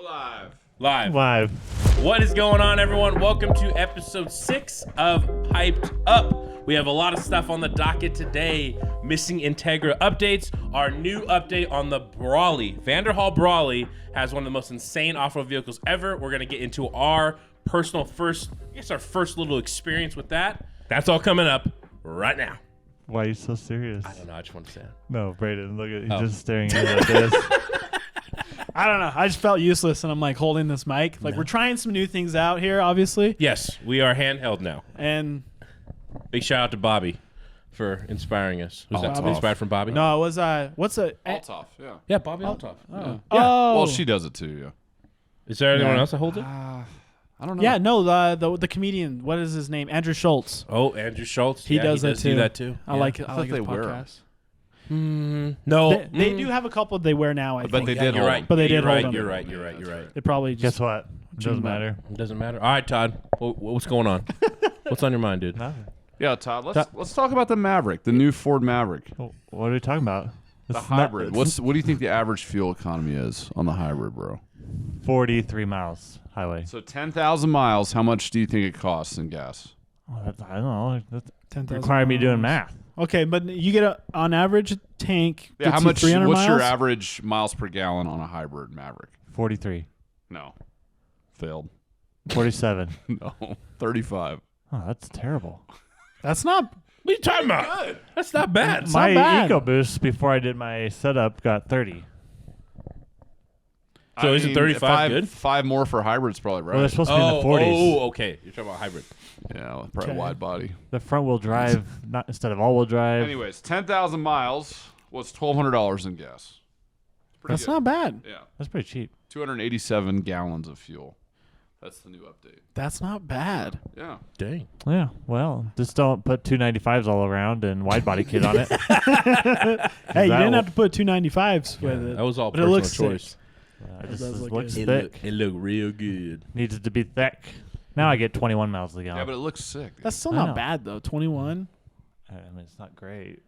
Live. What is going on, everyone? Welcome to episode 6 of Hyped Up. We have a lot of stuff on the docket today. Missing Integra updates. Our new update on the Brawley. Vanderhall Brawley has one of the most insane off-road vehicles ever. We're going to get into our personal first little experience with that. That's all coming up right now. Why are you so serious? I don't know. I just want to say it. No, Brayden, look at he's just staring at me like this. I don't know. I just felt useless, and I'm like holding this mic. Like we're trying some new things out here, obviously. Yes, we are handheld now. And big shout out to Bobby for inspiring us. Was that Bobby? inspired from Bobby? no, it was what's a Althoff, yeah. Yeah, Bobby Altoff. Oh, Well, she does it too, yeah. Is there anyone else that holds it? I don't know. yeah, no, the comedian. What is his name? Andrew Schultz. Oh, Andrew Schultz. He does that too. do that too. I like it. I I thought like his they wear 'em. podcast. No, They do have a couple they wear now. I But think they did You're hold right. them. But they You're did hold right. them. You're right. You're right. You're right. They probably Guess just what? Doesn't matter. It doesn't matter. All right, Todd. What's going on? What's on your mind, dude? Nothing. Yeah, Todd, let's talk about the Maverick, the new Ford Maverick. What are we talking about? The It's not- hybrid. it's What do you think the average fuel economy is on the hybrid, bro? 43 miles highway. So 10,000 miles, how much do you think it costs in gas? Oh, I don't know. That 10,000 require me doing miles. math. Okay, but you get on average a tank. Yeah, gets how you much 300 what's your miles? average miles per gallon on a hybrid Maverick? 43. No. Failed. 47. No. 35. Oh, that's terrible. That's not. What are you talking about? That's not bad. My bad. EcoBoost before I did my setup got 30. So isn't 35 good? 5 more for hybrids probably right. Well, they're supposed to be in the 40s. Oh, okay. You're talking about hybrid. Yeah, probably Okay. wide body. The front wheel drive, not instead of all wheel drive. Anyways, 10,000 miles was $1,200 in gas. Pretty That's good. not bad. Yeah, That's pretty cheap. 287 gallons of fuel. That's the new update. That's not bad. Yeah. Dang. Yeah, well, just don't put 295s all around and wide body kit on it. Hey, you didn't have to put 295s with it. That was all but it personal looks choice. sick. It It just does look looks good. thick. It looked real good. Needs it to be thick. Now I get 21 miles a gallon. Yeah, but it looks sick. That's still I not know. bad though. 21. I mean, it's not great.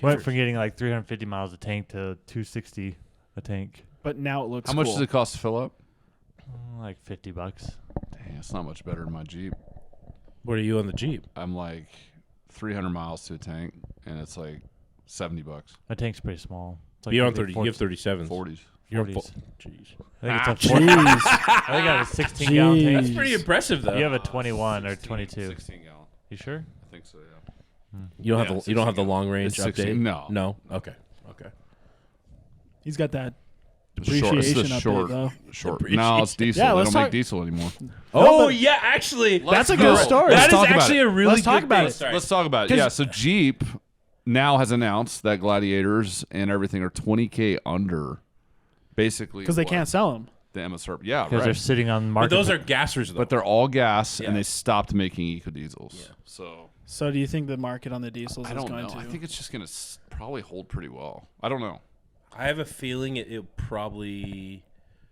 Went from getting like 350 miles a tank to 260 a tank. But now it looks. How much cool. does it cost to fill up? Like $50. Dang, it's not much better than my Jeep. What are you on the Jeep? I'm like 300 miles to a tank, and it's like $70. My tank's pretty small. It's like You're on I think 30. You have 37s. 40s. You're 40s. Jeez. I think it's a 40. Jeez. I think I have a 16 gallon Jeez. tank. That's pretty impressive, though. You have a 21 or 16 22. 16 gallon. You sure? I think so, yeah. You don't Yeah, have the 16 long range It's 16 update. no. No. Okay. He's got that It's short. It's depreciation the update though. short. No, it's diesel. Yeah, they let's don't talk- make diesel anymore. Oh but- yeah, actually, That's a go. good story. That is talk about actually it. a really Let's good talk about thing. it. Sorry. Let's talk about it. Yeah, so Jeep now has announced that Gladiators and everything are 20K under, basically. Because they what? can't sell them. The MSRP. Yeah, Because they're right. sitting on But market. those are gassers, though. But they're all gas, Yeah. and they stopped making eco diesels. Yeah. So So do you think the market on the diesels I is don't going know. to? I think it's just gonna probably hold pretty well. I don't know. I have a feeling it probably.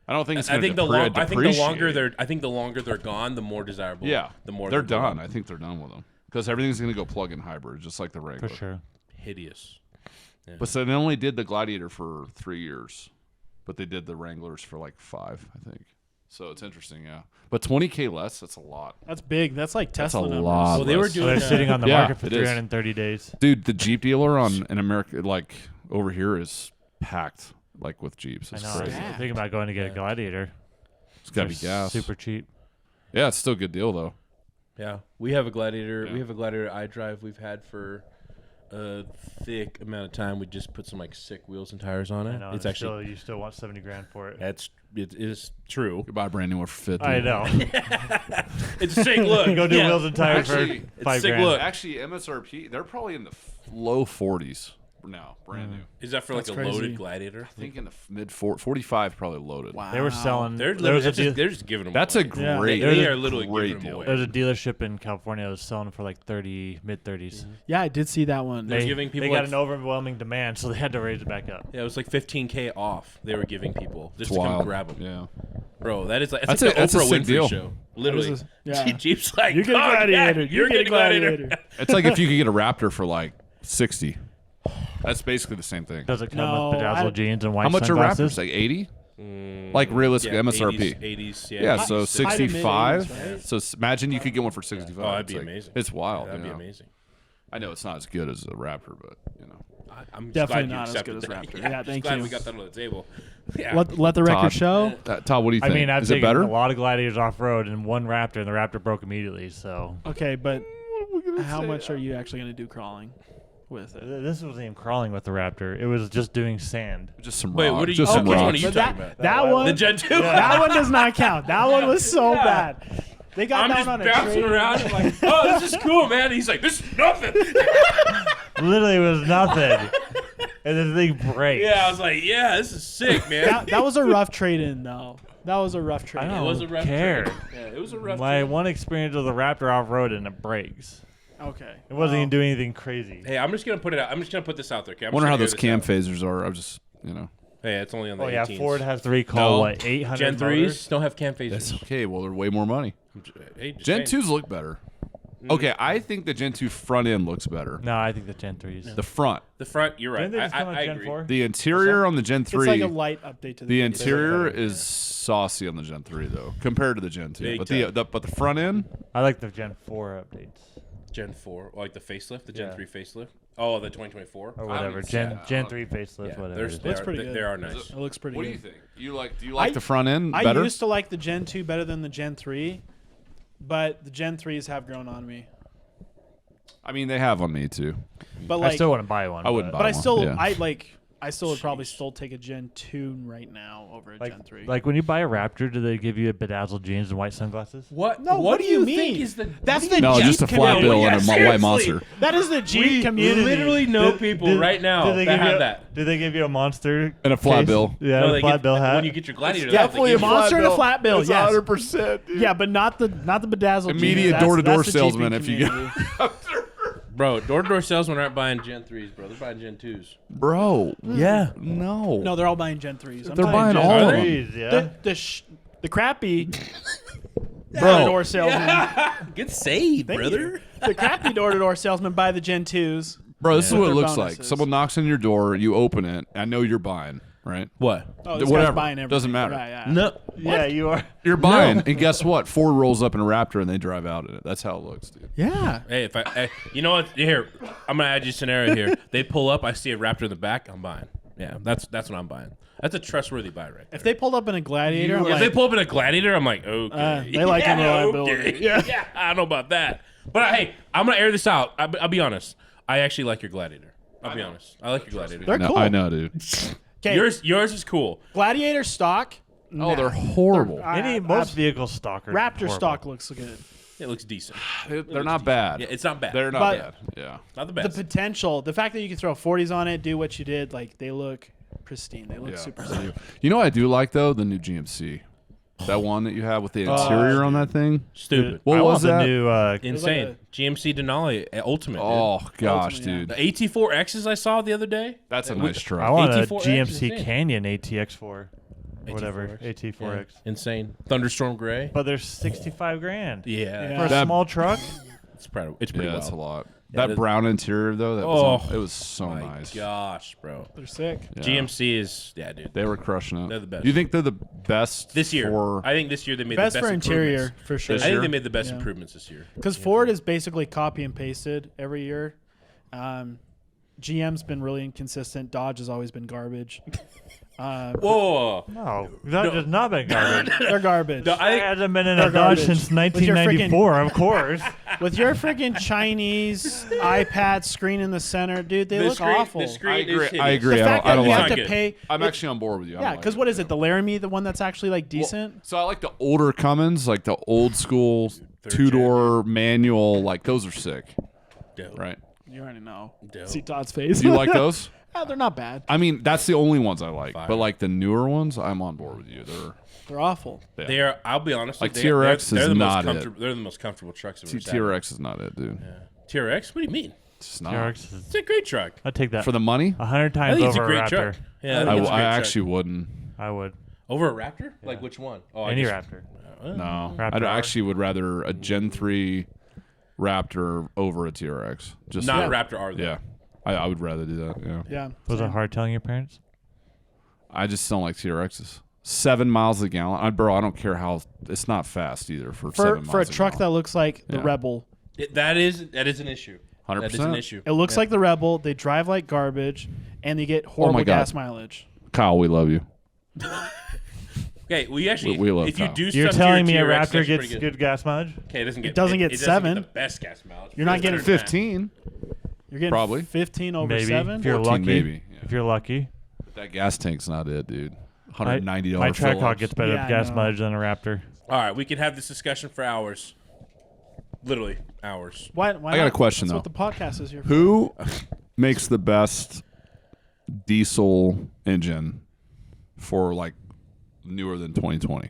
I don't think it's. I Gonna think the depre- I think the longer depreciate. they're gone, the more desirable. Yeah, The more they're they'll go done. up. I think they're done with them because everything's gonna go plug-in hybrid, just like the for Wrangler. sure. Hideous. Yeah. But so they only did the Gladiator for 3 years, but they did the Wranglers for like 5, I think. So it's interesting, yeah. But 20K less, that's a lot. That's big. That's like That's Tesla a numbers. lot. Well, they were less. So doing. they're sitting on the Yeah, market for it is. 330 days. Dude, the Jeep dealer in America, like over here, is packed, like with Jeeps. I It's know. I was crazy. thinking about going to get a Gladiator. It's gotta be They're gas. Super cheap. Yeah, it's still a good deal though. Yeah, we have a Gladiator. Yeah. We have a Gladiator iDrive we've had for a thick amount of time. We just put some like sick wheels and tires on it. I know. It's and actually still, you still want 70 grand for it. it is true. You buy a brand new one for 50. I know. It's a sick look. Go do Yeah. wheels and tires Actually, for it's 5 sick grand. look. Actually, MSRP, they're probably in the low 40s now, brand new. Is that for like That's a crazy. loaded Gladiator? I think in the mid 45 probably loaded. Wow. They were selling. They're there was a they're just giving them. That's away. a Yeah. great. They There's are a literally great giving them deal. away. There's a dealership in California that was selling for like mid 30s. Yeah, I did see that one. They're giving people They got like- an overwhelming demand, so they had to raise it back up. Yeah, it was like 15K off. They were giving people just It's to come wild. grab them. Yeah. Bro, that is like That's like a- that's the a Oprah sick Winfrey deal. show. Literally, That was a- yeah. Jeep's like, You get a "Oh, Gladiator. yeah, You get a Gladiator. It's like if you could get a Raptor for like 60. That's basically the same thing. Does it come No, with bedazzled I- jeans and white How much sunglasses? are Raptors? Like 80? Like realistic Yeah, MSRP. 80s, yeah. Yeah, so 65. right? So imagine you could get one for 65. Oh, that'd be It's like- amazing. It's wild. That'd be you know. amazing. I know it's not as good as a Raptor, but I'm just Definitely glad you not as accepted good as that. Raptor. Yeah, Yeah, just thank glad you. we got that on the table. Yeah. Let the record Todd. show. Todd, what do you I think? mean, I've Is it taken better? a lot of Gladiators off road and one Raptor, and the Raptor broke immediately. So Okay, but how much are you actually going to do crawling with it? this wasn't even crawling with the Raptor. It was just doing sand. Just some Wait, rock. what are you? Just some Which one are rocks. you So talking about? that one, The Gen 2. that one does not count. That one was so Yeah. bad. They got I'm down just on a bouncing tree. around. I'm like, oh, this is cool, man. He's like, this is nothing. Literally, it was nothing. And the thing breaks. Yeah, I was like, yeah, this is sick, man. That was a rough trade-in, though. That was a rough I trade-in. It don't was a rough care. trade. Yeah, it was a rough My trade. one experience with the Raptor off road and it breaks. Okay. It wasn't even doing anything crazy. Hey, I'm just gonna put it out. I'm just gonna put this out there. Okay? I'm Wonder just how gonna those air cam this out. phasers are. I'm just, you know. Hey, it's only on the Oh yeah, 18s. Ford has to recall No. what 800 Gen 3s motors? don't have cam phasers. It's okay. Well, they're way more money. Hey, just Gen saying. 2s look better. Okay, I think the Gen 2 front end looks better. No, I think the Gen 3s. The front. The front, you're right. Didn't they just come I out Gen agree. 4? The interior on the Gen 3. It's like a light update to the the interior is saucy on the Gen 3 though, compared to the Gen 2. Big But time. the front end, I like the Gen 4 updates. Gen 4, like the facelift, the Gen Yeah. 3 facelift. Oh, the 2024 Or whatever. would Gen say- Gen 3 facelift, Yeah, whatever. there's, it is. they Looks are, pretty they, good. they are nice. It looks pretty what do good. you think? Do you like I- the front end I better? used to like the Gen 2 better than the Gen 3, but the Gen 3s have grown on me. I mean, they have on me too. But I like, still wouldn't buy one. I wouldn't but buy I one, still, yeah. I still would probably still take a Gen 2 right now over a Like, Gen 3. like when you buy a Raptor, do they give you bedazzled jeans and white sunglasses? What? No, what do you mean? think is the? That's what do the you- No, Jeep just a flat community. bill Yeah, and a white seriously. monster. that is the Jeep We community. literally know people right now do they that give have you, that. Do they give you a monster And a flat case? bill. Yeah, No, a they flat get- bill hat. When you get your Gladiator, definitely they give a you- monster and a flat bill. It's Yes. 100%. Dude. Yeah, but not the bedazzled. Immediate jeans. That's- door-to-door that's the Jeep salesman if you get- community. Bro, door-to-door salesmen aren't buying Gen 3s, bro. They're buying Gen 2s. Bro. Yeah. No. No, they're all buying Gen 3s. I'm They're buying buying Gen all of 3s. them. Yeah. The crappy Bro. door-to-door salesman. Good save, Thank brother. you. The crappy door-to-door salesman buy the Gen 2s. Bro, this is what it Their looks bonuses. like. Someone knocks on your door, you open it. I know you're buying, right? What? Oh, this Whatever. guy's buying everything. Doesn't matter. Right, yeah. No. Yeah, you are. You're buying, and guess what? Ford rolls up in a Raptor and they drive out in it. That's how it looks, dude. Yeah. Hey, you know what? Here, I'm gonna add you a scenario here. They pull up, I see a Raptor in the back, I'm buying. Yeah, that's what I'm buying. That's a trustworthy buy, right there. If they pulled up in a Gladiator, I'm if like, they pull up in a Gladiator, I'm like, okay. they like yeah, reliability. okay. Yeah, I don't know about that. But hey, I'm gonna air this out. I'll be honest. I actually like your Gladiator. I'll be honest. I like your Gladiator. They're No, cool. I know, dude. okay, Yours is cool. Gladiator stock. Oh, they're horrible. Most vehicles stock are Raptor horrible. stock looks good. It looks decent. They're not bad. Yeah, it's not bad. They're not But- bad. Yeah. not the The best. potential, the fact that you can throw 40s on it, do what you did, like they look pristine. They look Yeah. super sick. You know what I do like, though? The new GMC. That one that you have with the interior on that thing. Stupid. What I was want that? the new. Insane. like GMC Denali Ultimate. Oh, gosh, Ultimate, yeah. dude. The AT4Xs I saw the other day. That's a nice truck. I want a AT4X is GMC insane. Canyon ATX4 or whatever AT4X. AT4X. Insane. Thunderstorm Gray. But they're 65 grand Yeah. for a That- small truck. It's pretty Yeah, wild. that's a lot. Yeah, That that- brown interior, though, that Oh, it was so My nice. gosh, bro. They're sick. Yeah. GMC is, dude. They were crushing it. They're the best. You think they're the best This year. for I think this year they made Best the best for interior, improvements. for sure. This I think year? they made the best Yeah. improvements this year. Because Ford is basically copy and pasted every year. GM's been really inconsistent. Dodge has always been garbage. Whoa. No, that has not been garbage. They're garbage. No, I hasn't been in They're a Dodge garbage. since With your 1994, of course. With your freaking Chinese iPad screen in the center, dude, they The look screen- awful. the screen I agree. is I hideous. agree. The fact I that don't you like have it. to pay. I'm actually on board with you. I Yeah, don't because like what it. is it? The Laramie, the one that's actually like decent. So I like the older Cummins, like the old school Third two-door manual. Like those are sick, Dope. right? You already know. Dope. See Todd's face. Do you like those? Yeah, they're not bad. I mean, that's the only ones I like. Fire. But like the newer ones, I'm on board with you. They're awful. They are. I'll be honest. Like they're TRX they're is the most not it. comfortable. They're the most comfortable trucks. I've ever sat in. TRX is not it, dude. TRX? What do you mean? It's not. TRX is, It's a great truck. I'd take that For the money, 100 I times think it's a over great Raptor. truck. Yeah, I think I, it's a I great actually truck. wouldn't. I would. Over a Raptor? Like which one? Oh, I Any guess- Raptor. No, Raptor I R. actually would rather a Gen 3 Raptor over a TRX. Just Not so- a Raptor R. Though. Yeah, I would rather do that. Yeah, Yeah. Was it same. hard telling your parents? I just don't like TRXs. 7 miles a gallon. Bro, I don't care how. It's not fast either for 7 miles for a truck that gallon. looks like the Rebel. That is an issue. 100%. That is an issue. It looks like the Rebel. They drive like garbage, and they get horrible gas mileage. Kyle, we love you. Okay, we actually, we love if you Kyle. do You're stuff telling to me a your TRX, Raptor that's gets pretty good gas mileage? Okay, it doesn't get. It doesn't get 7. the best gas mileage. You're not getting 15. You're getting Probably. 15 over Maybe 7. if you're 14 lucky. maybe. Yeah. If you're lucky. That gas tank's not it, dude. $190 My fill-ups. Trackhawk gets better Yeah, I gas know. mileage than a Raptor. All right, we can have this discussion for hours. Literally hours. Why I got not? a question, That's though. what the podcast is here for. Who makes the best diesel engine for like newer than 2020?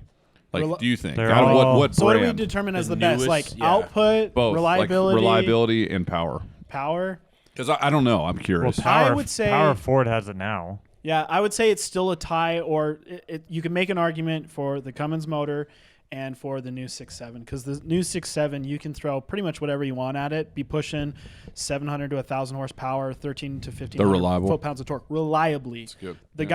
Like, do you think? They're Out of all- what So what do we brand? determine as The the best? newest, Like yeah. output, Both. reliability, Like reliability and power. power? Because I don't know. I'm Well, curious. Power, I would say- Power Ford has it now. Yeah, I would say it's still a tie, or you can make an argument for the Cummins motor and for the new 6.7, because the new 6.7 you can throw pretty much whatever you want at it, be pushing 700 to 1,000 horsepower, 13 to 15 They're reliable. foot-pounds of torque reliably. That's good. The Yeah.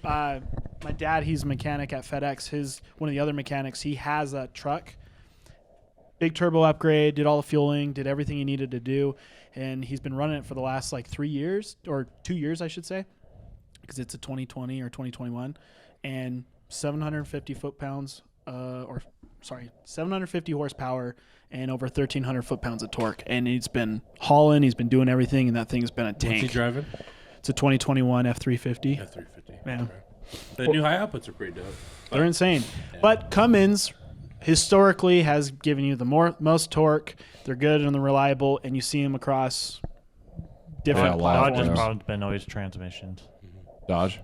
guy, my dad, he's a mechanic at FedEx. One of the other mechanics, he has a truck. Big turbo upgrade, did all the fueling, did everything he needed to do, and he's been running it for the last like 3 years, or 2 years, I should say, because it's a 2020 or 2021, and 750 foot-pounds, 750 horsepower and over 1,300 foot-pounds of torque. And he's been hauling, he's been doing everything, and that thing's been a What's he tank. driving? It's a 2021 F350. F350. Yeah. Okay. The new high outputs are pretty dope. They're insane. But Cummins historically has given you the most torque. They're good and they're reliable, and you see them across different Yeah, a lot. Dodge's platforms. problem's been always transmissions. Dodge.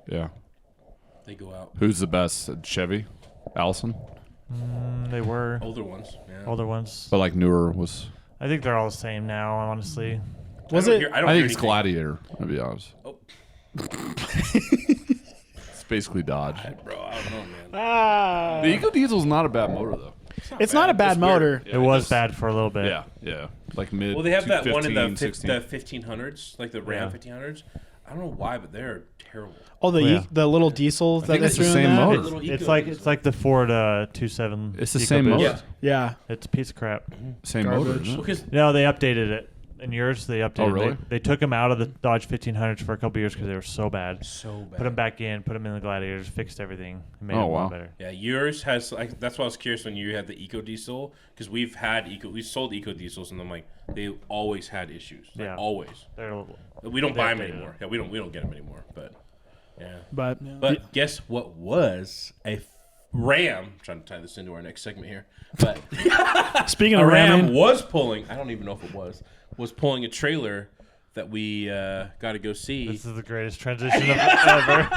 Yeah. They go out. Who's the best? Chevy? Allison? They were Older ones. Yeah. older ones. But like newer was. I think they're all the same now, honestly. Was I don't it? hear- I don't I hear think it's anything. Gladiator. To be honest. Oh. It's basically Dodge. Bro, I don't know, man. Ah, The Eco Diesel's not a bad motor though. it's not a bad It's weird. motor. Yeah, It was it's- bad for a little bit. Yeah. Like mid. Well, they have that one in the 16. 1500s, like the Ram Yeah. 1500s. I don't know why, but they're terrible. Oh, Yeah. the little diesels that think they it's the threw in same there? motor. Little It's Eco like diesel. the Ford 2.7. It's the EcoBoost. same motor. Yeah. Yeah. It's a piece of crap. Same motor. Garbage. Isn't it? Because No, they updated it. In yours, they updated. Oh, really? They took them out of the Dodge 1500s for a couple years because they were so bad. so bad. Put them back in. Put them in the Gladiators. Fixed everything. Made Oh, them a lot wow. better. Yeah, yours has like that's why I was curious when you had the Eco Diesel because we sold Eco Diesels and I'm like they always had issues. Like, Yeah. always. They're We don't They buy them updated anymore. Yeah, we don't get them anymore. But yeah. But, But guess what was a Ram? I'm trying to tie this into our next segment here. But speaking a of Ram ramming, was pulling. I don't even know if it was pulling a trailer that we got to go see. This is the greatest transition of ever.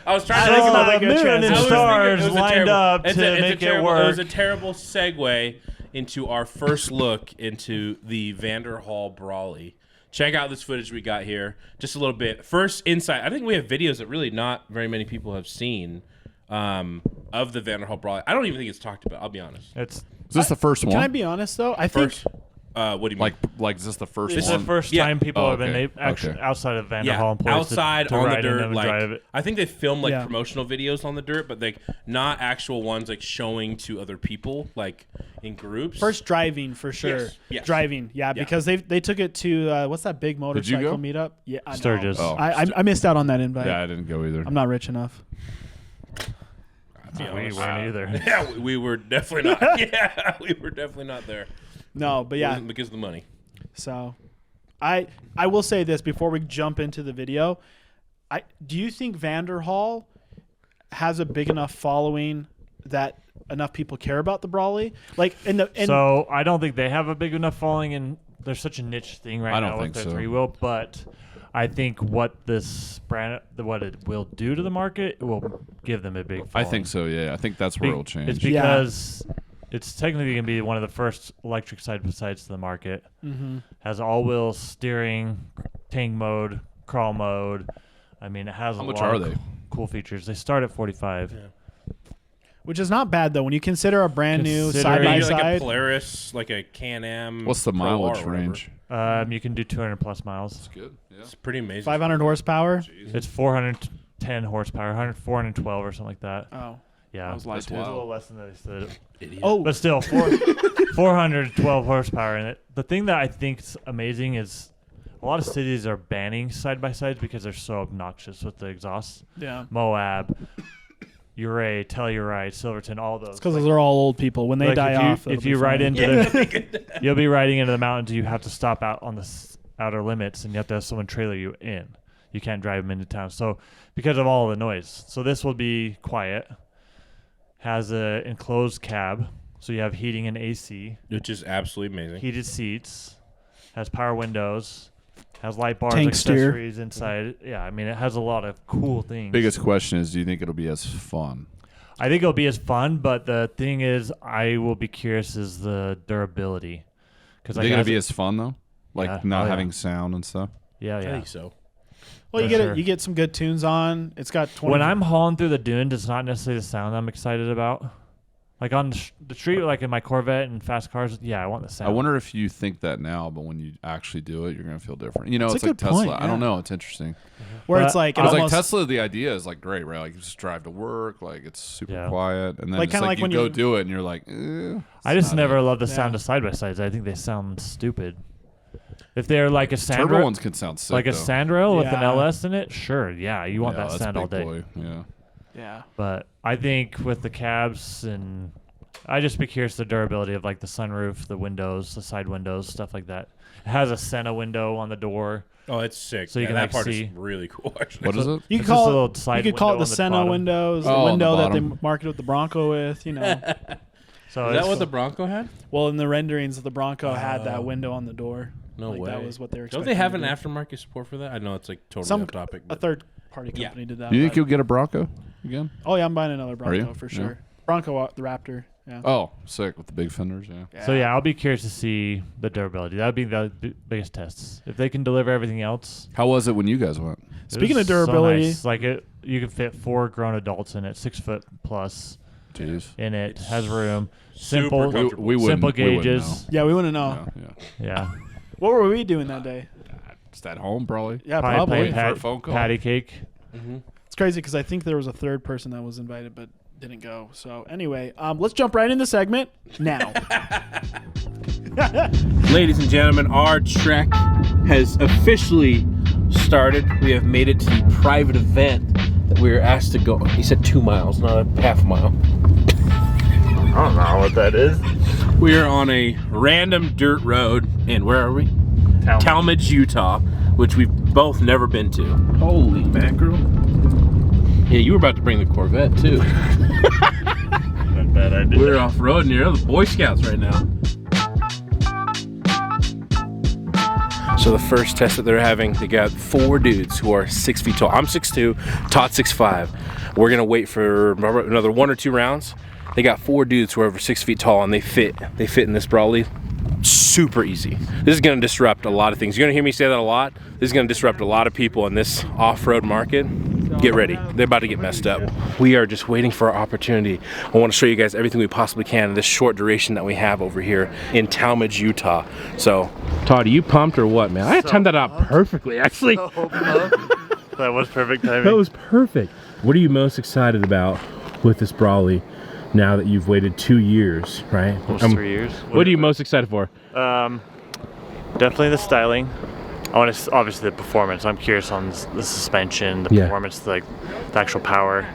I was trying to So think the about moon it. and I was thinking stars it was a lined terrible- up it's to a make it terrible, It was work. a terrible segue into our first look into the Vanderhall Brawley. Check out this footage we got here. Just a little bit. First insight. I think we have videos that really not very many people have seen of the Vanderhall Brawley. I don't even think it's talked about. I'll be honest. It's Is this the first one? can I be honest though? I think First, what do you mean? like is this the first This is one? the first Yeah. time people Oh, have been okay. actually Okay. outside of Vanderhall Yeah, employees outside to on the ride in dirt. them and Like drive it. I think they filmed like Yeah. promotional videos on the dirt, but like not actual ones like showing to other people like in groups. first driving for sure. Yes. Driving, yeah, because they took it to what's that big you motorcycle go? meetup? Yeah, I know. Sturgis. Oh. I missed out on that invite. Yeah, I didn't go either. I'm not rich enough. To be We honest. weren't either. Yeah, we were definitely not. Yeah, we were definitely not there. No, but It yeah. wasn't because of the money. So, I will say this before we jump into the video. Do you think Vanderhall has a big enough following that enough people care about the Brawley? Like So I don't think they have a big enough following, and there's such a niche thing right I don't now with think their so. three-wheel. But I think what this brand, what it will do to the market, it will give them a big following. I think so. Yeah, I think that's where it'll change. It's because it's technically going to be one of the first electric side-by-sides to the market. Mm-hmm. Has all-wheel steering, tank mode, crawl mode. I mean, it has How a much lot are of they? cool features. They start at 45. Which is not bad though when you consider a brand new Considering- side by Maybe like a side. Polaris, like a Can-Am. What's the Pro R or mileage whatever. range? You can do 200 plus miles. Good. Yeah. It's pretty amazing. 500 horsepower. It's 400 410 horsepower, 412 or something like that. Oh. Yeah, I was lied to. It was a little less than they said. Idiot. Oh. But still, 412 horsepower in it. The thing that I think is amazing is a lot of cities are banning side-by-sides because they're so obnoxious with the exhaust. Yeah. Moab, Uray, Telluride, Silverton, all those. Because those are all old people. When they Like, die off, if you ride into you'll be riding into the mountains. You have to stop out on the outer limits, and you have to have someone trailer you in. You can't drive them into town. So because of all the noise. So this will be quiet. Has a enclosed cab, so you have heating and AC. Which is absolutely amazing. Heated seats. Has power windows. Has light bars, Tank steer. accessories inside. Yeah, I mean, it has a lot of cool things. Biggest question is, do you think it'll be as fun? I think it'll be as fun, but the thing is, I will be curious is the durability. Is it going to be as fun, though? Like Yeah. not Oh, yeah. having sound and stuff? Yeah, I yeah. think so. Well, For you get some good tunes on. It's got 20. When I'm hauling through the dune, it's not necessarily the sound I'm excited about. Like on the street, like in my Corvette and fast cars, yeah, I want the sound. I wonder if you think that now, but when you actually do it, you're going to feel different. You know, That's it's a like good Tesla. point, I don't yeah. know. It's interesting. where But it's like, it Because like almost, Tesla, the idea is like great, right? Like you just drive to work, like it's super Yeah. quiet, and then Like, it's kinda like like you when go you- do it, and you're like, I just never love the Yeah. sound of side-by-sides. I think they sound stupid. If they're like a Turbo Sandero, ones can sound sick, like a though. Sandero with an Yeah. LS in it, sure, yeah, you want Yeah, that that's sound all big day. boy. Yeah. yeah. But I think with the cabs and I just be curious the durability of like the sunroof, the windows, the side windows, stuff like that. It has a Senna window on the door. Oh, it's sick. So you can, that like, part see- is really cool, actually. What is it? You It's could just a call little it. side You could call it window the on the Senna bottom. windows, Oh, the on the window that they bottom. marketed the Bronco with. You know. So Is that it's- what the Bronco had? Well, in the renderings, the Bronco had that window on the door. No Like, way. that was what they were Don't expecting they have to an do. aftermarket support for that? I know it's like totally Some off topic. A But third-party Yeah. company did that. You think but- you'll get a Bronco again? Oh yeah, I'm buying another you? Bronco for Yeah. sure. Bronco, the Raptor. Yeah. Oh, sick with the big fenders. Yeah. So yeah, I'll be curious to see the durability. That would be the biggest test. If they can deliver everything else. How was it when you guys went? it Speaking was of durability- so nice. Like you can fit 4 grown adults in it, 6 foot plus Jeez. in it. Has room. super Simple, comfortable. We wouldn't. simple we wouldn't gauges. Yeah, we wouldn't know. know. Yeah. Yeah, What were we doing that day? Just at home, probably. Yeah, probably probably. playing Waiting for a phone call. patty cake. Mm-hmm. It's crazy because I think there was a third person that was invited but didn't go. So anyway, let's jump right into the segment now. Ladies and gentlemen, our trek has officially started. We have made it to the private event that we were asked to go. He said 2 miles, not a half mile. I don't know what that is. We are on a random dirt road, and where are we? Talmadge, Utah, which we've both never been to. Holy mackerel. Yeah, you were about to bring the Corvette, too. Not bad idea. We're off-roading here. The Boy Scouts right now. So the first test that they're having, they got 4 dudes who are 6 feet tall. I'm 6'2", Todd 6'5". We're going to wait for another 1 or 2 rounds. They got 4 dudes who are over 6 feet tall, and they fit in this Brawley super easy. This is going to disrupt a lot of things. You're going to hear me say that a lot. This is going to disrupt a lot of people in this off-road market. Get ready. They're about to get messed up. We are just waiting for our opportunity. I want to show you guys everything we possibly can in this short duration that we have over here in Talmadge, Utah. So, Todd, are you pumped or what, man? I timed that out perfectly, actually. That was perfect timing. That was perfect. What are you most excited about with this Brawley now that you've waited 2 years, right? Almost 3 years. What are you most excited for? Definitely the styling. I want to obviously the performance. I'm curious on the suspension, the Yeah. performance, like the actual power.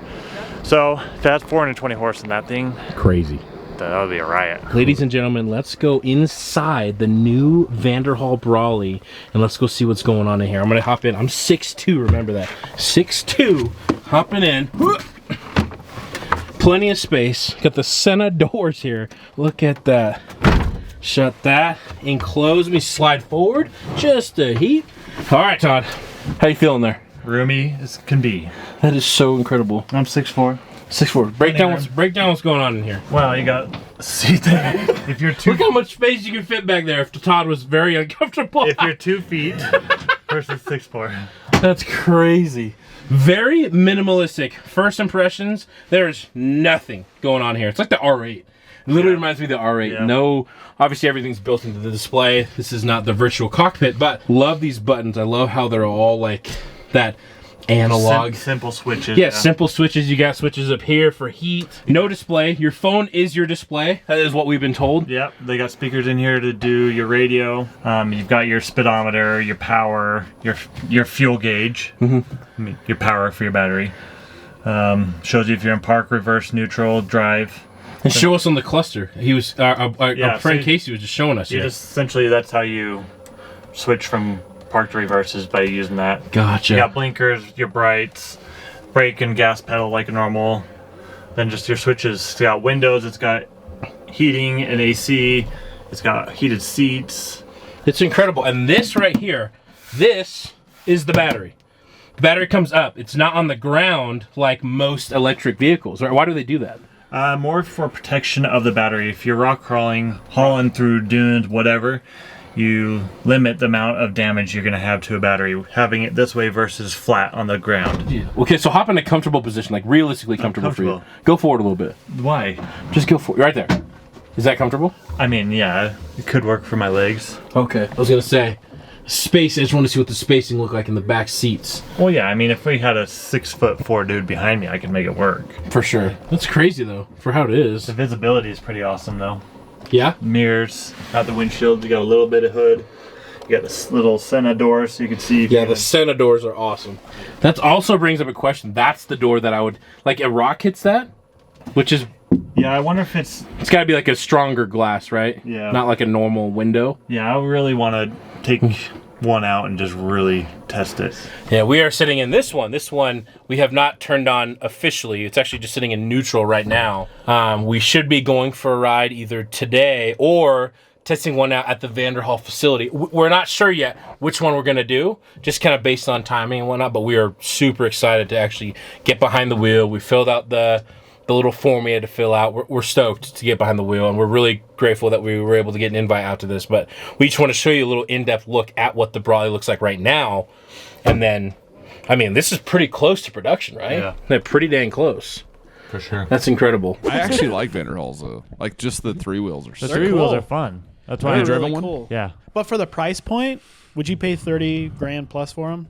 So if that's 420 horse in that thing, Crazy. that would be a riot. Ladies and gentlemen, let's go inside the new Vanderhall Brawley and let's go see what's going on in here. I'm gonna hop in. I'm 6'2", remember that. 6'2", hopping in. Plenty of space. Got the Senna doors here. Look at that. Shut that. Enclose. Let me slide forward. Just a heat. All right, Todd. How you feeling there? Roomy as can be. That is so incredible. I'm 6'4". 6'4". Break down what's going on in here. Well, you got seat there. If you're Look how much space you can fit back there if Todd was very uncomfortable. if you're 2 feet versus 6'4". That's crazy. Very minimalistic. First impressions, there's nothing going on here. It's like the R8. It literally reminds me of the R8. Yeah. No, obviously everything's built into the display. This is not the virtual cockpit, but love these buttons. I love how they're all like that analog. Simple switches. Yeah, simple switches. You got switches up here for heat. No display. Your phone is your display. That is what we've been told. Yep. They got speakers in here to do your radio. You've got your speedometer, your power, your fuel gauge, your power for your battery. Shows you if you're in park, reverse, neutral, drive. And show us on the cluster. He was our friend Casey was just showing us. Essentially, that's how you switch from park to reverse is by using that. Gotcha. You got blinkers, your brights, brake and gas pedal like normal. Then just your switches. It's got windows. It's got heating and AC. It's got heated seats. It's incredible. And this right here, this is the battery. The battery comes up. It's not on the ground like most electric vehicles. Why do they do that? More for protection of the battery. If you're rock crawling, hauling through dunes, whatever, you limit the amount of damage you're going to have to a battery, having it this way versus flat on the ground. Yeah. Okay, so hop in a comfortable position, like realistically comfortable for you. Go forward a little bit. Why? Just go forward. Right there. Is that comfortable? I mean, yeah, it could work for my legs. Okay. I was going to say, space, I just want to see what the spacing look like in the back seats. Well, yeah, I mean, if we had a 6'4" dude behind me, I could make it work. For sure. That's crazy, though, for how it is. The visibility is pretty awesome, though. Yeah? Mirrors out the windshield. You got a little bit of hood. You got this little Senna door so you can see. Yeah, the Senna doors are awesome. That also brings up a question. That's the door that I would... Like, a rock hits that? Which is... Yeah, I wonder if it's... It's got to be like a stronger glass, right? Yeah. Not like a normal window. Yeah, I really want to take one out and just really test it. Yeah, we are sitting in this one. This one we have not turned on officially. It's actually just sitting in neutral right now. We should be going for a ride either today or testing one out at the Vanderhall facility. We're not sure yet which one we're going to do, just kind of based on timing and whatnot, but we are super excited to actually get behind the wheel. We filled out the little form we had to fill out. We're stoked to get behind the wheel, and we're really grateful that we were able to get an invite out to this. But we just want to show you a little in-depth look at what the Brawley looks like right now. And then, I mean, this is pretty close to production, right? Yeah. They're pretty dang close. For sure. That's incredible. I actually like Vanderhalls, though. Like, just the three wheels are The sick. three cool. wheels are fun. That's why They're I driven really one? cool. Yeah. But for the price point, would you pay $30,000 plus for them?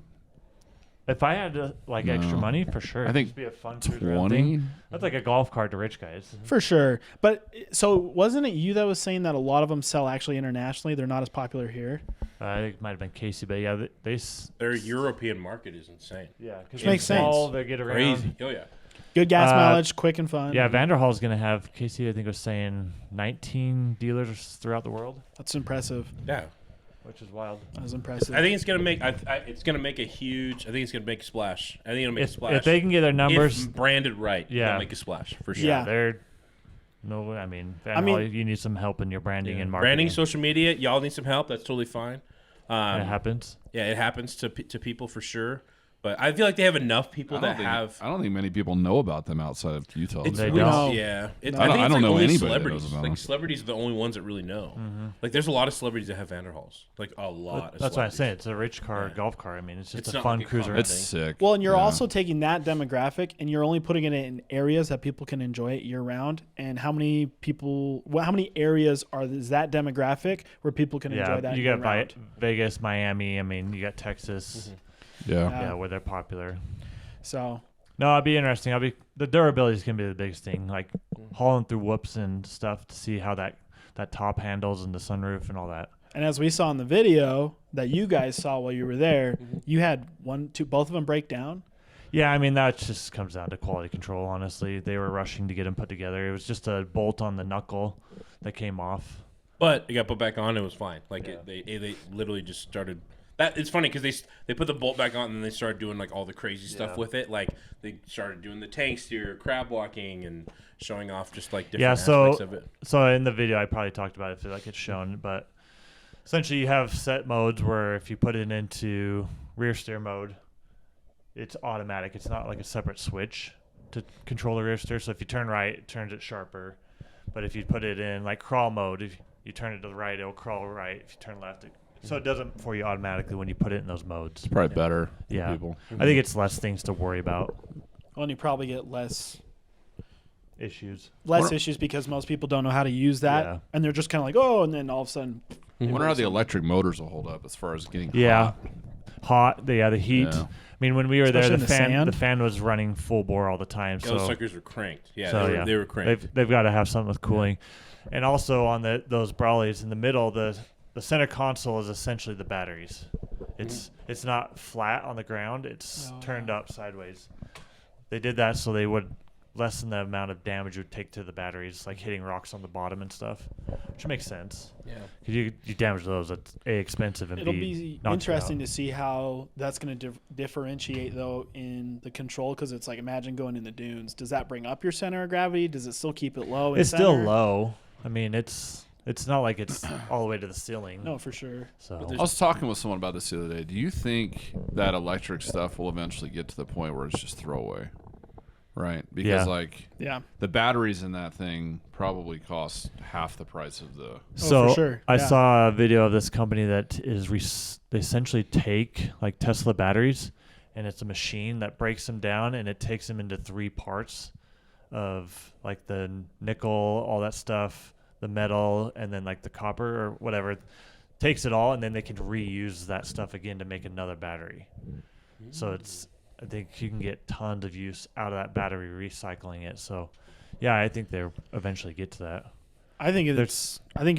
If I had extra money, for sure. I think It'd just be a fun cruise around 20. thing. That's like a golf cart to rich guys. For sure. But so wasn't it you that was saying that a lot of them sell actually internationally? They're not as popular here. I think it might have been Casey, but yeah, Their European market is insane. yeah, because Makes sense. They get around. Crazy. Oh, yeah. Good gas Uh, mileage, quick and fun. Yeah, Vanderhall's gonna have Casey. I think was saying 19 dealers throughout the world, That's impressive. Yeah. which is wild. That was impressive. I think it's gonna make. It's gonna make a huge. I think it's gonna make a splash. I think it'll make a splash. If they can get their numbers, if branded right, Yeah. it'll make a splash for sure. Yeah. they're no. I mean, Vanderhall, you need some help in your branding and marketing. Branding, social media, y'all need some help. That's totally fine. It happens. Yeah, it happens to people for sure. But I feel like they have enough people that have. I don't think many people know about them outside of Utah. It's They really, don't. yeah. I don't know only anybody that celebrities. knows about Like them. celebrities are the only ones that really know. Mm-hmm. Like there's a lot of celebrities that have Vanderhalls. Like a lot. Of That's why I celebrities. say it's a rich car, golf car. I mean, it's just It's a not fun like a cruiser. common It's sick. Well, and you're Yeah. also taking that demographic and you're only putting it in areas that people can enjoy it year round. And how many areas is that demographic where people can enjoy that you year got round? Vegas, Miami. I mean, you got Texas. Yeah. Yeah, where they're popular. So No, it'd be interesting. The durability is gonna be the biggest thing. Like hauling through whoops and stuff to see how that top handles and the sunroof and all that. And as we saw in the video that you guys saw while you were there, you had both of them break down. Yeah, I mean that just comes down to quality control. Honestly, they were rushing to get them put together. It was just a bolt on the knuckle that came off. But it got put back on. It was fine. Like they literally just started. That it's funny because they put the bolt back on and then they started doing like all the crazy stuff with it. Like they started doing the tank steer, crab walking, and showing off just like different aspects of it. So in the video, I probably talked about it if like it's shown, but essentially you have set modes where if you put it into rear steer mode, it's automatic. It's not like a separate switch to control the rear steer. So if you turn right, it turns it sharper. But if you put it in like crawl mode, if you turn it to the right, it'll crawl right. If you turn left, so it doesn't for you automatically when you put it in those modes. It's probably better for Yeah. people. I think it's less things to worry about. Well, and you probably get less Issues. issues because most people don't know how to use that, Yeah. and they're just kind of like, oh, and then all of a sudden, I wonder how the electric motors will hold up as far as getting Yeah. hot. hot. The heat. Yeah. I mean, when we were Especially there, in the the fan was running full bore all the time. Those So suckers were cranked. Yeah, So, they were cranked. they've got to have something with cooling. And also on those Brawleys in the middle, the center console is essentially the batteries. It's not flat on the ground. It's turned up sideways. They did that so they would lessen the amount of damage it would take to the batteries, like hitting rocks on the bottom and stuff, which makes sense. Yeah. Because you damage those, it's expensive and It'll be interesting to see how that's going to differentiate, though, in the control, because it's like, imagine going in the dunes. Does that bring up your center of gravity? Does it still keep it low? It's still low. I mean, it's not like it's all the way to the ceiling. No, for sure. So I was talking with someone about this the other day. Do you think that electric stuff will eventually get to the point where it's just throwaway? Right, because the batteries in that thing probably cost half the price of the. So for sure. I saw a video of this company that is they essentially take like Tesla batteries, and it's a machine that breaks them down, and it takes them into 3 parts of like the nickel, all that stuff, the metal, and then like the copper or whatever. Takes it all, and then they can reuse that stuff again to make another battery. So I think you can get tons of use out of that battery recycling it. So, yeah, I think they'll eventually get to that. I think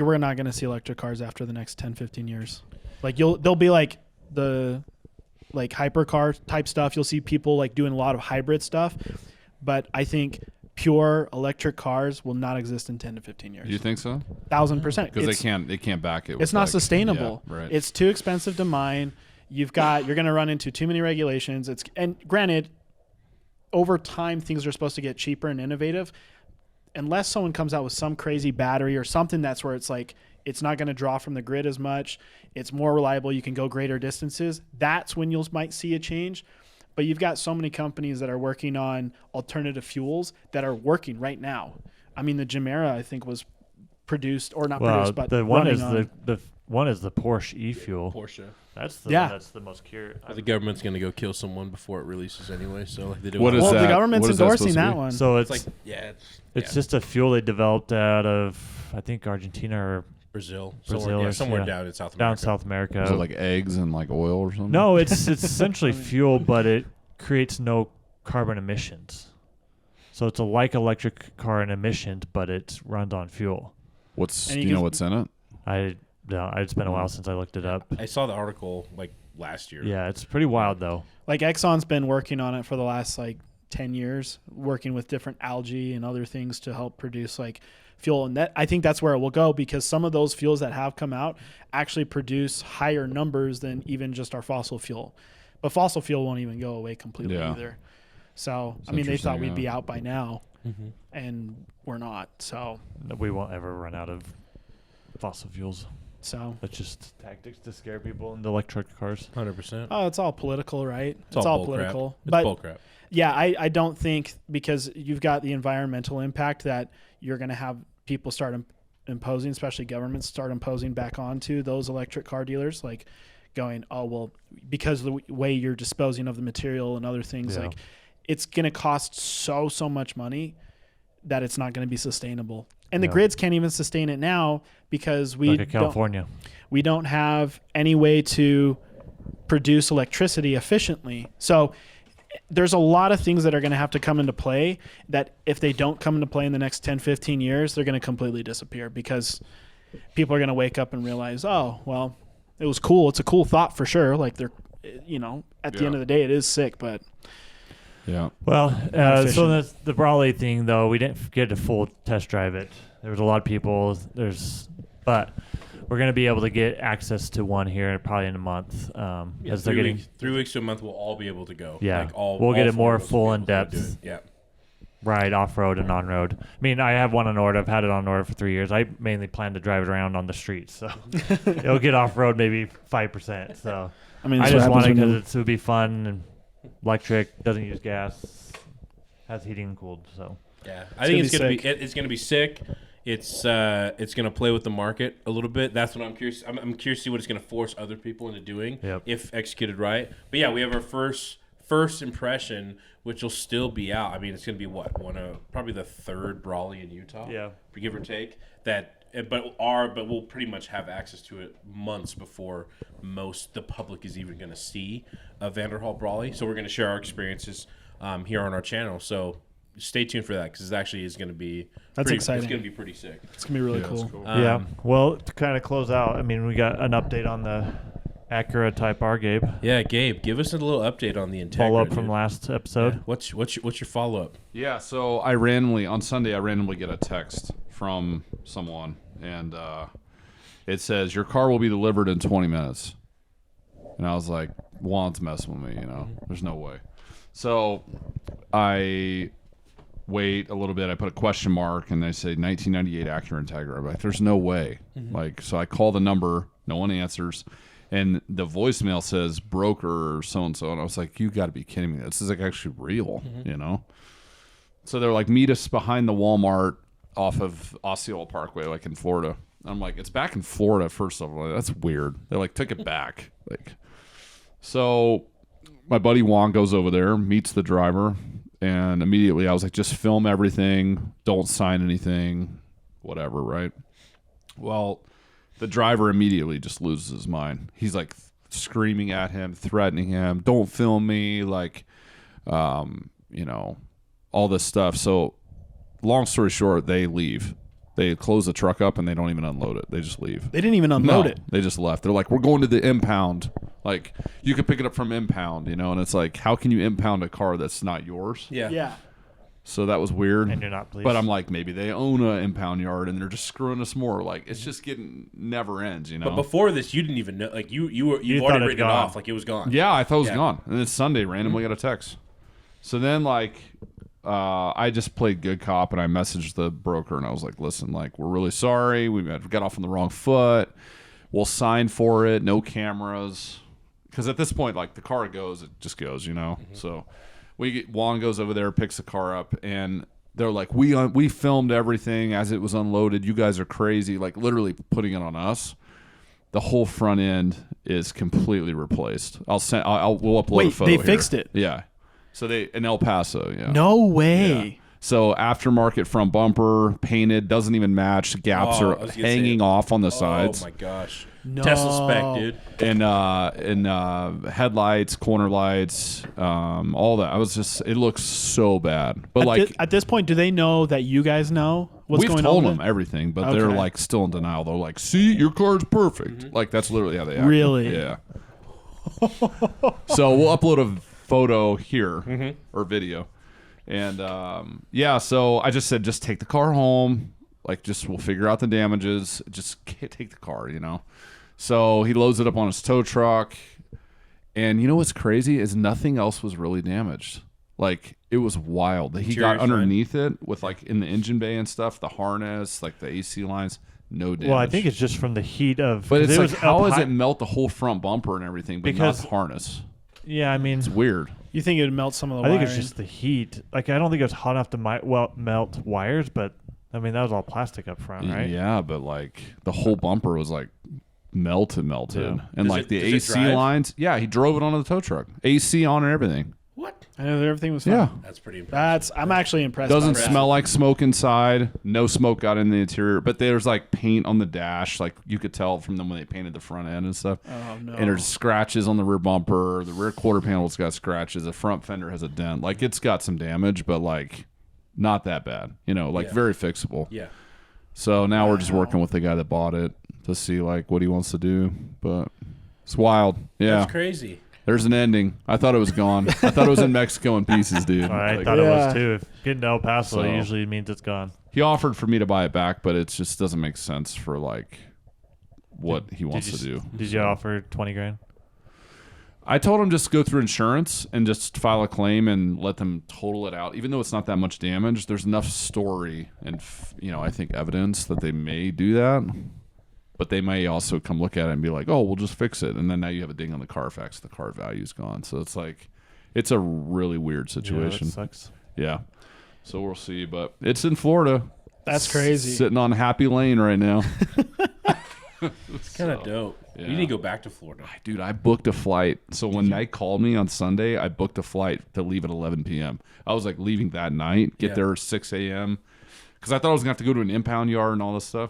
we're not going to see electric cars after the next 10, 15 years. Like they'll be like the like hypercar type stuff. You'll see people like doing a lot of hybrid stuff, but I think pure electric cars will not exist in 10 to 15 years. Do you think so? 1,000%. Because they can't back it. It's not sustainable. Yeah, right. It's too expensive to mine. You're going to run into too many regulations. And granted, over time, things are supposed to get cheaper and innovative. Unless someone comes out with some crazy battery or something that's where it's like, it's not going to draw from the grid as much. It's more reliable. You can go greater distances. That's when you might see a change. But you've got so many companies that are working on alternative fuels that are working right now. I mean, the Gemera, I think, was produced or not produced, but the one is the one is the Porsche e-fuel. Porsche. That's the one that's the most curious. The government's going to go kill someone before it releases anyway. So like they do. What is that? The government's endorsing that one. So It's like it's just a fuel they developed out of I think Argentina or Brazil somewhere down in South America. down South America. Is it like eggs and like oil or something? No, it's essentially fuel, but it creates no carbon emissions. So it's a like electric car in emissions, but it runs on fuel. Do you know what's in it? It's been a while since I looked it up. I saw the article like last year. Yeah, it's pretty wild though. Like Exxon's been working on it for the last like 10 years, working with different algae and other things to help produce like fuel. And I think that's where it will go, because some of those fuels that have come out actually produce higher numbers than even just our fossil fuel. But fossil fuel won't even go away completely either. So, I mean, they thought we'd be out by now, and we're not. So we won't ever run out of fossil fuels. So that's just tactics to scare people into electric cars. 100%. Oh, it's all political, right? It's all political. It's bull crap. Yeah, I don't think, because you've got the environmental impact that you're going to have people start imposing, especially governments start imposing back onto those electric car dealers, like going, oh, well, because of the way you're disposing of the material and other things, like it's going to cost so much money that it's not going to be sustainable. And the grids can't even sustain it now because we don't have any way to produce electricity efficiently. So there's a lot of things that are going to have to come into play that if they don't come into play in the next 10, 15 years, they're going to completely disappear, because people are going to wake up and realize, oh, well, it was cool. It's a cool thought for sure. Like at the end of the day, it is sick, but yeah. Well, so the Brawley thing, though, we didn't get to full test drive it. There was a lot of people. But we're going to be able to get access to one here probably in a month. As they're getting 3 weeks to a month, we'll all be able to go. Yeah, like we'll get it more full in depth. Yeah. Ride off-road and on-road. I mean, I have one on order. I've had it on order for 3 years. I mainly plan to drive it around on the streets, so it'll get off-road maybe 5%. So I just want it because it would be fun and electric, doesn't use gas, has heating and cooled. So yeah, I think it's gonna be sick. It's gonna play with the market a little bit. That's what I'm curious. I'm curious to see what it's gonna force other people into doing if executed right. But yeah, we have our first impression, which will still be out. I mean, it's gonna be probably the third Brawley in Utah, give or take. That but we'll pretty much have access to it months before the public is even going to see Vanderhall Brawley. So we're going to share our experiences here on our channel. So stay tuned for that because it actually is going to be exciting. It's going to be pretty sick. It's going to be really cool. Yeah. Well, to kind of close out, I mean, we got an update on the Acura Type R, Gabe. Yeah, Gabe, give us a little update on the Integra. Follow up from last episode. Yeah. What's your follow up? Yeah, so on Sunday I randomly get a text from someone, and it says your car will be delivered in 20 minutes. And I was like, Juan's messing with me, There's no way. So I wait a little bit. I put a question mark, and they say 1998 Acura Integra. I'm like, there's no way. So I call the number, no one answers. And the voicemail says broker or so-and-so. And I was like, you got to be kidding me. This is like actually real, So they're like, meet us behind the Walmart off of Osceola Parkway, like in Florida. And I'm like, it's back in Florida, first of all. That's weird. They like took it back. So my buddy Juan goes over there, meets the driver. And immediately I was like, just film everything. Don't sign anything, whatever, right? Well, the driver immediately just loses his mind. He's like screaming at him, threatening him, don't film me, all this stuff. So long story short, they leave. They close the truck up and they don't even unload it. They just leave. They didn't even unload it. They just left. They're like, we're going to the impound. Like, you could pick it up from impound, and it's like, how can you impound a car that's not yours? Yeah. So that was weird. And you're not pleased. But I'm like, maybe they own an impound yard and they're just screwing us more. Like, it's just getting never ends, But before this, you didn't even know. Like, you've already written it off. Like, it was gone. Yeah, I thought it was gone. And then Sunday, randomly got a text. So then, I just played good cop and I messaged the broker and I was like, listen, we're really sorry. We got off on the wrong foot. We'll sign for it. No cameras. Because at this point, the car goes, it just goes, So Juan goes over there, picks the car up, and they're like, we filmed everything as it was unloaded. You guys are crazy, literally putting it on us. The whole front end is completely replaced. We'll upload a photo. They fixed it. Yeah. So in El Paso, yeah. No way. Yeah. So aftermarket front bumper, painted, doesn't even match. Gaps are hanging off on the sides. Oh my gosh. No. Tesla spec, dude. And headlights, corner lights, all that. It looks so bad. But at this point, do they know that you guys know what's going on? We've told them everything, but they're still in denial. They're like, see, your car's perfect. That's literally how they act. Really? Yeah. So we'll upload a photo here or video. And so I just said, just take the car home. We'll figure out the damages. Just take the car, So he loads it up on his tow truck. And you know what's crazy is nothing else was really damaged. It was wild. He got underneath it with in the engine bay and stuff, the harness, the AC lines, no damage. Well, I think it's just from the heat of. But it's how does it melt the whole front bumper and everything, but not the harness? Yeah, I mean, it's weird. You think it would melt some of the wiring? I think wiring? it's just the heat. I don't think it was hot enough to melt wires, but I mean that was all plastic up front, right? Yeah, but the whole bumper was melted, Yeah. and the AC lines. Yeah, he drove it onto the tow truck, AC on and everything. What? I know that everything was fine. Yeah, that's pretty impressive. I'm actually impressed. Doesn't smell like smoke inside. No smoke got in the interior, but there's paint on the dash. You could tell from them when they painted the front end and stuff. Oh no! And there's scratches on the rear bumper. The rear quarter panel's got scratches. The front fender has a dent. It's got some damage, but not that bad. Very fixable. Yeah. So now we're just working with the guy that bought it to see what he wants to do. But it's wild. Yeah. That's crazy. There's an ending. I thought it was gone. I thought it was in Mexico in pieces, dude. I thought it was too. If getting to El Paso usually means it's gone. He offered for me to buy it back, but it just doesn't make sense for what he wants to do. Did you offer $20,000? I told him just go through insurance and just file a claim and let them total it out. Even though it's not that much damage, there's enough story and I think evidence that they may do that. But they may also come look at it and be like, oh, we'll just fix it. And then now you have a ding on the Carfax. The car value's gone. So it's a really weird situation. Yeah, that sucks. Yeah. So we'll see. But it's in Florida. That's crazy. Sitting on Happy Lane right now. It's kind of dope. Yeah. You need to go back to Florida. Dude, I booked a flight. So when Night called me on Sunday, I booked a flight to leave at 11 p.m. I was leaving that night, get there at 6 a.m. Because I thought I was going to have to go to an impound yard and all this stuff.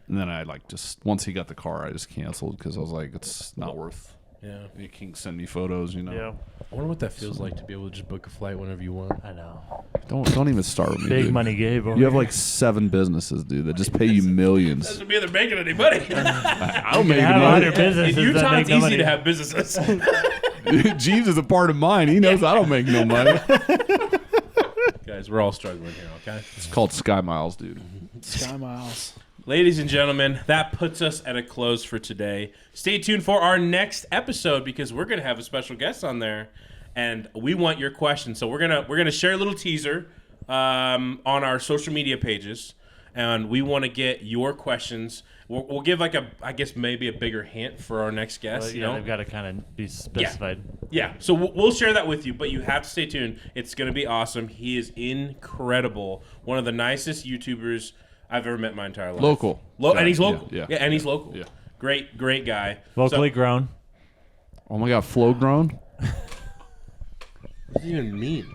And then I just once he got the car, I just canceled because I was like, it's not worth. Yeah. You can send me photos, Yeah. I wonder what that feels like to be able to just book a flight whenever you want. I know. Don't even start with me. Big dude. money, Gabe. You have like 7 businesses, dude, that just pay you millions. Doesn't mean they're making any money. I don't make have any 100 money. businesses In Utah, that make it's no easy money. to have businesses. Jeeves is a part of mine. He knows I don't make no money. Guys, we're all struggling here, okay? It's called Sky Miles, dude. Sky Miles. Ladies and gentlemen, that puts us at a close for today. Stay tuned for our next episode because we're going to have a special guest on there, and we want your questions. So we're gonna share a little teaser on our social media pages, and we want to get your questions. We'll give I guess maybe a bigger hint for our next guest. Well, they've got to kind of be specified. Yeah, so we'll share that with you, but you have to stay tuned. It's going to be awesome. He is incredible. One of the nicest YouTubers I've ever met in my entire life. Local. And he's local. Yeah, and he's local. Yeah. Great guy. Locally grown. Oh my God, flow grown? What does it even mean?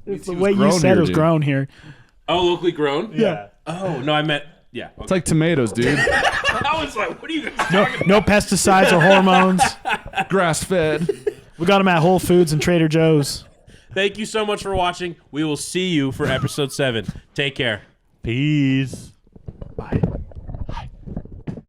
It's the way you said it was grown here. Oh, locally grown? Yeah. Oh, no, I meant, yeah. Okay. It's like tomatoes, dude. I was like, what are you guys talking about? No pesticides or hormones. Grass fed. We got them at Whole Foods and Trader Joe's. Thank you so much for watching. We will see you for episode 7. Take care. Peace.